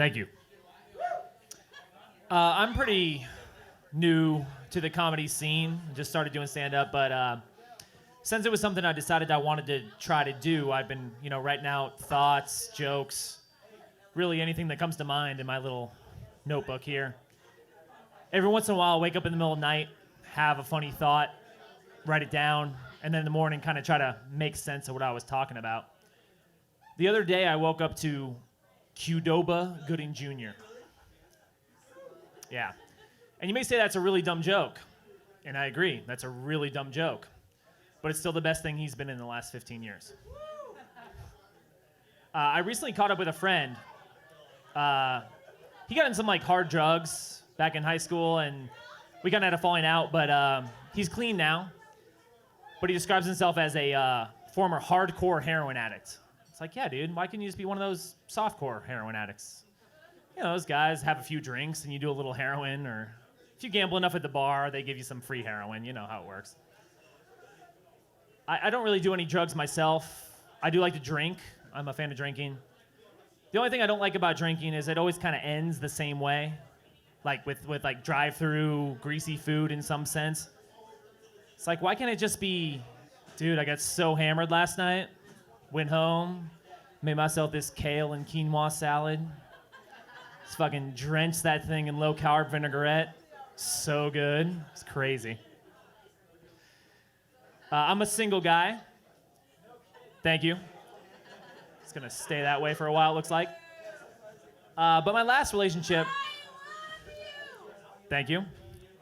Thank you. I'm pretty new to the comedy scene. Just started doing stand-up, but since it was something I decided I wanted to try to do, I've been, writing out thoughts, jokes, really anything that comes to mind in my little notebook here. Every once in a while, I'll wake up in the middle of the night, have a funny thought, write it down, and then in the morning kind of try to make sense of what I was talking about. The other day, I woke up to Qdoba Gooding Jr. Yeah. And you may say that's a really dumb joke. And I agree, that's a really dumb joke. But it's still the best thing he's been in the last 15 years. I recently caught up with a friend. He got in some hard drugs back in high school, and we kind of had a falling out, but he's clean now. But he describes himself as a former hardcore heroin addict. It's like, yeah, dude, why can't you just be one of those softcore heroin addicts? Those guys have a few drinks and you do a little heroin, or if you gamble enough at the bar, they give you some free heroin. You know how it works. I don't really do any drugs myself. I do like to drink. I'm a fan of drinking. The only thing I don't like about drinking is it always kind of ends the same way, with drive-through greasy food in some sense. It's like, why can't it just be, dude, I got so hammered last night, went home, made myself this kale and quinoa salad, just fucking drenched that thing in low-carb vinaigrette. So good. It's crazy. I'm a single guy. Thank you. It's going to stay that way for a while, it looks like. But my last relationship... Thank you.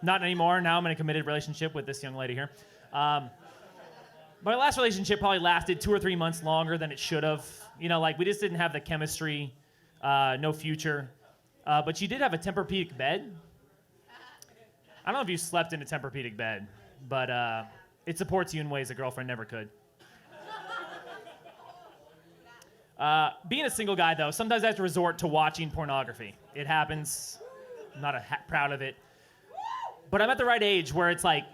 Not anymore. Now I'm in a committed relationship with this young lady here. My last relationship probably lasted 2 or 3 months longer than it should have. We just didn't have the chemistry, no future. But she did have a Tempur-Pedic bed. I don't know if you slept in a Tempur-Pedic bed, but it supports you in ways a girlfriend never could. Being a single guy, though, sometimes I have to resort to watching pornography. It happens. I'm not proud of it. But I'm at the right age where it's like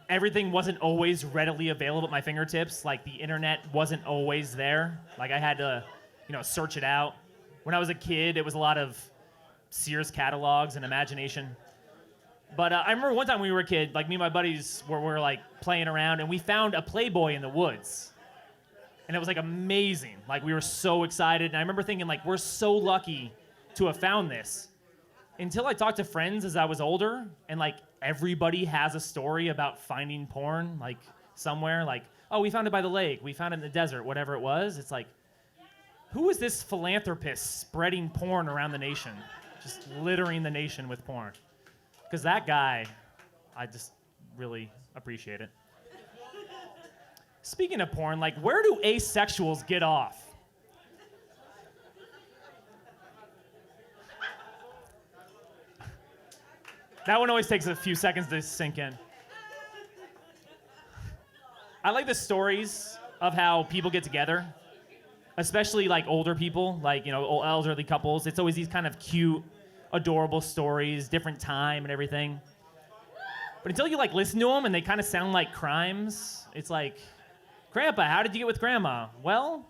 everything wasn't always readily available at my fingertips. Like the internet wasn't always there. Like I had to, search it out. When I was a kid, it was a lot of Sears catalogs and imagination. But I remember one time when we were a kid, me and my buddies were playing around, and we found a Playboy in the woods. And it was amazing. We were so excited. And I remember thinking we're so lucky to have found this. Until I talked to friends as I was older, and everybody has a story about finding porn, somewhere, oh, we found it by the lake, we found it in the desert, whatever it was. It's who is this philanthropist spreading porn around the nation? Just littering the nation with porn. Because that guy, I just really appreciate it. Speaking of porn, where do asexuals get off? That one always takes a few seconds to sink in. I like the stories of how people get together, especially older people, elderly couples. It's always these kind of cute, adorable stories, different time and everything. But until you listen to them and they kind of sound like crimes, it's Grandpa, how did you get with Grandma? Well,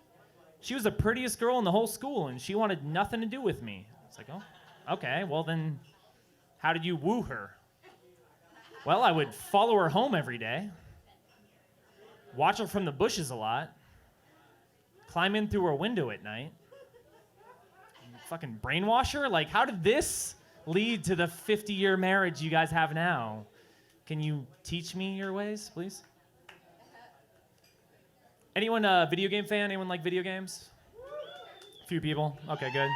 she was the prettiest girl in the whole school and she wanted nothing to do with me. It's oh, okay, well then, how did you woo her? Well, I would follow her home every day, watch her from the bushes a lot, climb in through her window at night, fucking brainwash her? How did this lead to the 50-year marriage you guys have now? Can you teach me your ways, please? Anyone a video game fan? Anyone like video games? A few people? Okay, good.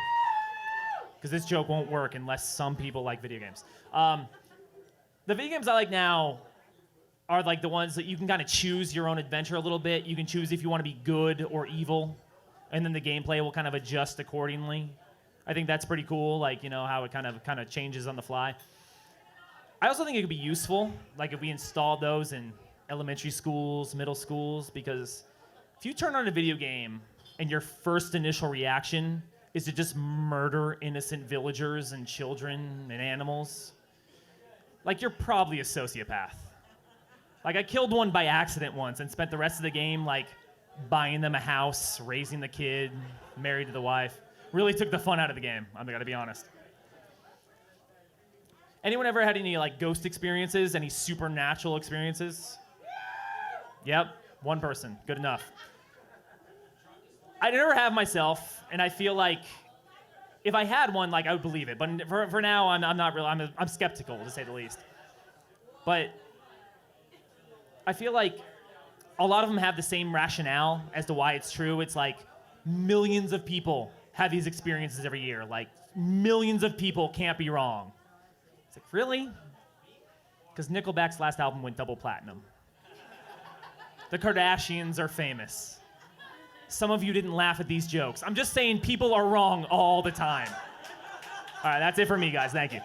Because this joke won't work unless some people like video games. The video games I like now are the ones that you can kind of choose your own adventure a little bit. You can choose if you want to be good or evil, and then the gameplay will kind of adjust accordingly. I think that's pretty cool, how it kind of changes on the fly. I also think it could be useful, if we installed those in elementary schools, middle schools, because if you turn on a video game and your first initial reaction is to just murder innocent villagers and children and animals, you're probably a sociopath. I killed one by accident once and spent the rest of the game, buying them a house, raising the kid, married to the wife. Really took the fun out of the game. I'm gonna be honest. Anyone ever had any like ghost experiences? Any supernatural experiences? Yep, one person. Good enough. I never have myself, and I feel like if I had one, like I would believe it. But for now, I'm not really. I'm skeptical to say the least. But I feel like a lot of them have the same rationale as to why it's true. It's like millions of people have these experiences every year. Like millions of people can't be wrong. It's like, really? Because Nickelback's last album went double platinum. The Kardashians are famous. Some of you didn't laugh at these jokes. I'm just saying people are wrong all the time. All right, that's it for me, guys. Thank you.